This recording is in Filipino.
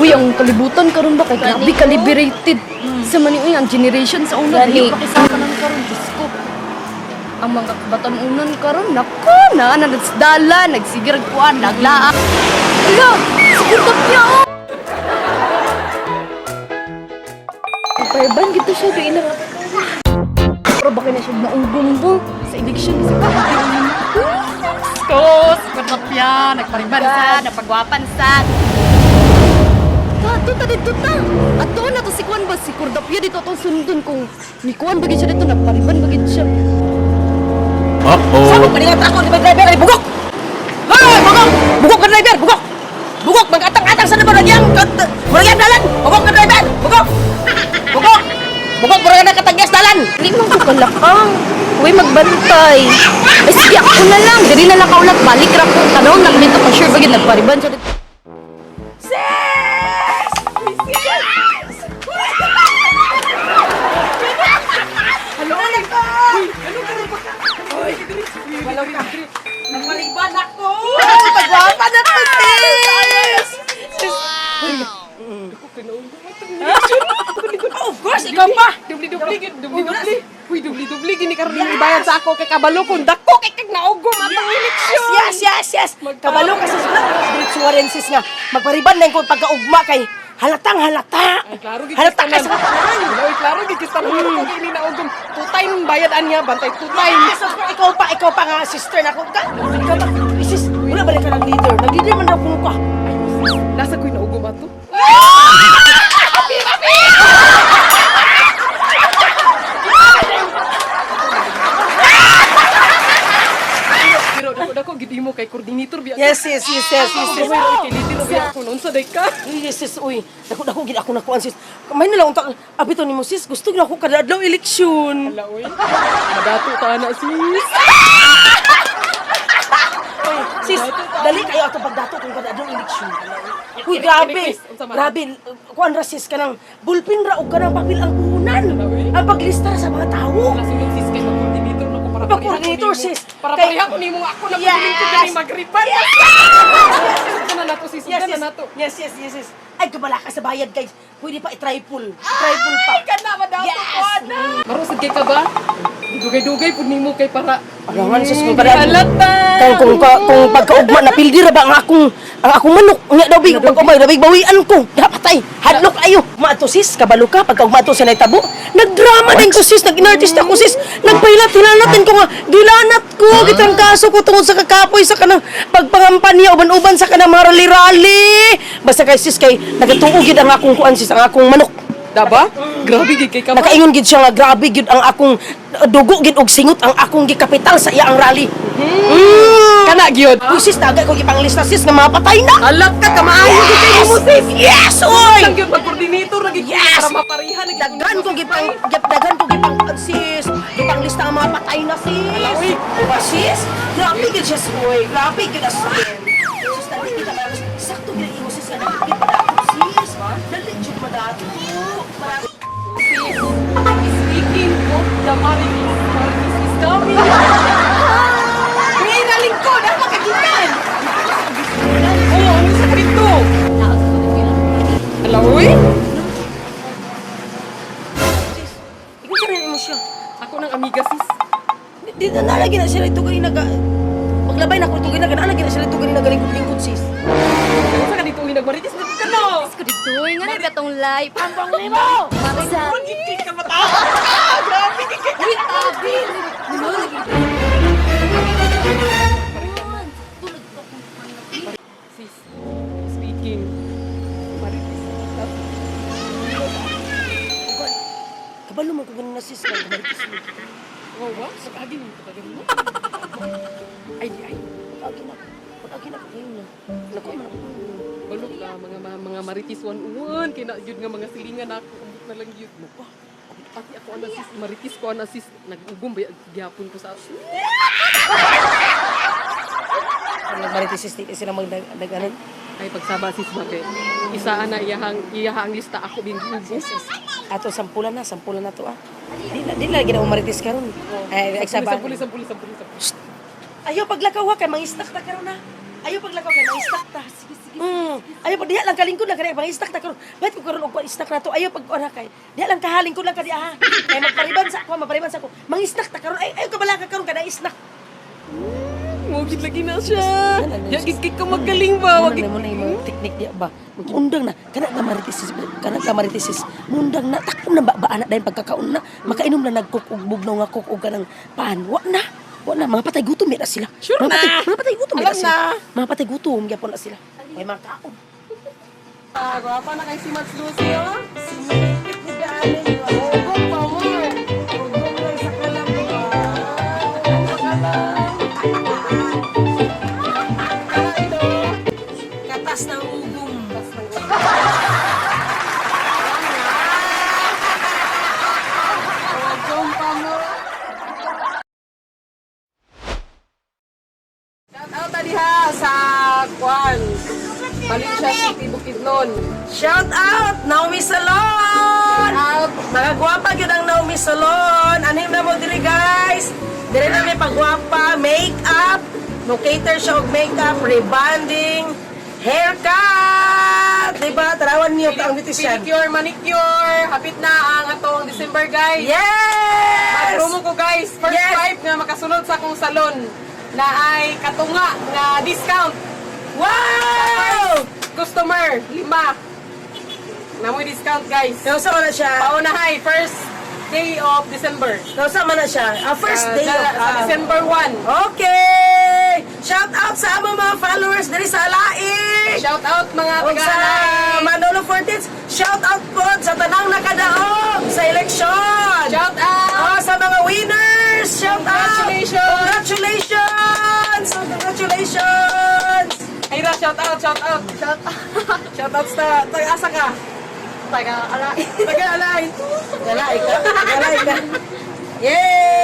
Uy, ang kalibutan karon ba kay grabe ka-liberated. Sa mani uy, ang generation sa una dili pakisaka lang karon, Diyos ko. Ang mga kabatan-unan karon nako na nagsdala, nagsigirag kuan, naglaa. Ala, sigurtap niya oh. Paiban gito siya di na. Pero bakit na siya naugong to sa election sa kapitan. Kos, sigurtap niya, nagpariban sa, napagwapan sa. Ato ta dito ta. Ato na to si Kuan ba si Kordapia dito to sundon kung ni Kuan bagid siya dito nagpariban bagid siya. Saan mo paningat ako di ba driver ay bugok? Hoy, bugok! Bugok ka driver, bugok! Bugok, mag-atang-atang sa naman yang dalan! Bugok ka driver, bugok! Bugok! Bugok, mura na kataggas dalan! Hindi mo ko kalakang. Uy, magbantay. Ay, sige, ako na lang. Dili na lang kaulat. Balik ra ko. Tanong lang dito pa sure bagid nagpariban siya dito. Walaw ka! Nagmaliban ako! Pagwapan na to, sis! Of course, ikaw pa! Dubli-dubli. Uy, dubli-dubli. Gini karon yung ibayad sa ako kay kabalo kung dako kay kag naugom atang eleksyon. Yes! Kabalo ka sa sulat. Spiritual sis nga. Magpariban na yung pagkaugma kay halatang halata. Ay, klaro gid Halata ka sa katanan. Ay, klaro gid kita mo ko gini naugom. Tutay ng bayad niya, bantay tutay. Yes, of course. Ikaw pa nga, sister na ko ka. Ikaw pa, sis, wala balik ka ng leader. Nag-leader man daw kuno ka. Nasa ko'y naugom ato. Pero dako gid imo kay coordinator biya. Yes. Kay leader biya ako noon sa day ka. Yes, sis, uy. Dako gid ako nakuan, sis. May na lang unta. Abito nimo, sis. Gusto gid ako kada adlaw eleksyon. Ala oy. Madato ta na sis. Sis, dali kayo ato pagdato kung kada adlaw eleksyon. Uy, grabe. Grabe. Kuan ra sis kanang bulpin ra og kanang papel ang puhunan. Ang paglista sa mga tawo. Nasunod sis kay coordinator na ko para Pag-coordinator, sis. Para Kay- pareha ko nimo ako na Yes. coordinator kani magripan. Kana nato sis, Yes, kana nato. yes. Ay, kabala ka sa bayad, guys. Pwede pa i-triple. I-triple pa. Ay, kana madato Yes. ko na. Marusad kay ka ba? Dugay-dugay pud nimo kay para Alangan, sis, kung para- halata. Kung pagkaugma na pildi ra ba ang akong manok nya daw big pag-umay daw big bawian ko dapat ay hadlok ayo maato sis kabalo ka pagkaugma to sa naitabo nagdrama din ko sis nag-inartista ko sis nagpailat hinanatin ko nga gilanat ko kitang kaso ko tungod sa kakapoy sa kanang pagpangampanya uban-uban sa kanang mga rally basta kay sis kay nagatuog gid ang akong kuan sis ang akong manok. Daba? Grabe gid kay ka ba? Nakaingon gid siya nga grabe gid ang akong dugo gid og singot ang akong gikapital sa iya ang rally. Kana gyud. Sis, tagay ko gipanglista sis nga mapatay na. Alat ka kamaayo gid kay mo sis. Yes, oy! Sang gyud mag-coordinator na gid Yes! para maparihan na gid. Dagan ko gipang sis. Gipanglista ang mga patay na sis. Alawi. Diba sis? Grabe gid siya oy. Grabe gid as sis. Dali kita ba? Sakto gid imo sis nga dali gid padato sis. Dali jud padato. Speaking of the Maritis is coming. May nalingkod, ang makagitan. Oo, ano sa kripto? Alawi? Ikaw sa rin mo siya. Ako ng amiga sis. Di na nalagi na sila ito ganina ga. Paglabay na ko ito ganina nalagi na sila ito ganina galing lingkod sis. Ano sa kanito nagmaritis na ka no? Ko dito, nga na gatong live. Ambang limo. Marisa. Hindi ka matawa. Grabe ka kay Tabil. sis. Speaking. Maritis. Kabalo man ko ganina sis nga gumaritis mo. Wow, wow. Sakagin mo. Sakagin mo. Ay. Pag-agi na ko ngayon na. Naku man ako. Balok na mga maritis 101 kina jud nga mga silingan ako ambot na lang jud mo. Pati ako ana sis maritis ko ana sis nag-ugom ba gihapon ko sa Ang nagmaritis sis di sila magdaganon. ay pagsaba sis ba kay isa ana iyahang lista ako binghugo. Ato sampulan na to ah. Di na gina umaritis karon. Ay saban. Sampuli. Ayaw paglakaw ha kay mga snack ta karon na. Ayaw paglakaw kay ma-stack ta. Ayaw pag diha lang kalingkod lang kay ma-stack ta karon. Bakit ko karon og stack na to? Ayaw pag ora kay. Diha lang kahalingkod lang kadi ha. Kay magpariban sa ako, Mang-stack ta karon. Ay ayaw ka bala ka karon kada snack. Mugid lagi na siya. Ya gigit ka magaling ba? Wag Mo na yung technique diya ba. Mundang na kana ka maritisis. Mundang na takon na ba anak dahil pagkakaon na. Makainom na nagkukog bugnaw nga kukog ka ng paan. Wa na mga patay gutom na sila. Sure mga na. Mga patay gutom Alam sila. na. Mga patay gutom gyapon na sila. May mga kaon. Gwapa na kay si Max Lucy, oh. Katas ng ugong. Shout out tadi ha sa Kwan. Valencia City, Bukidnon. Shout out Naomi Salon. Out. Mga gwapa gyud ang Naomi Salon. Anim na mo diri guys. Diri na may pagwapa, makeup, no cater siya og makeup, rebonding, haircut. Diba? Tarawan niyo ka ang beautician. Pedicure, manicure. Hapit na ang atong December, guys. Yes! Promo ko, guys. First Yes! 5 nga makasunod sa akong salon na ay katunga na discount. Wow! Customer, 5. Namoy discount, guys. Nausa man na siya. Paunahay, first day of December. Nausa man na siya. First day Sa December 1. Okay! Shout out sa among mga followers diri sa Alain! Shout out mga O sa taga-alay. Manolo Fortins, shout out po sa tanang nakadaog sa eleksyon! Shout out. Sa mga winners! Shout Congratulations. out! Congratulations! Congratulations! Ayra, shout out, shout out. Shout out sa taga-asa ka. Taga-alay. Taga-alay. Galay ka! Galay ka! Yay!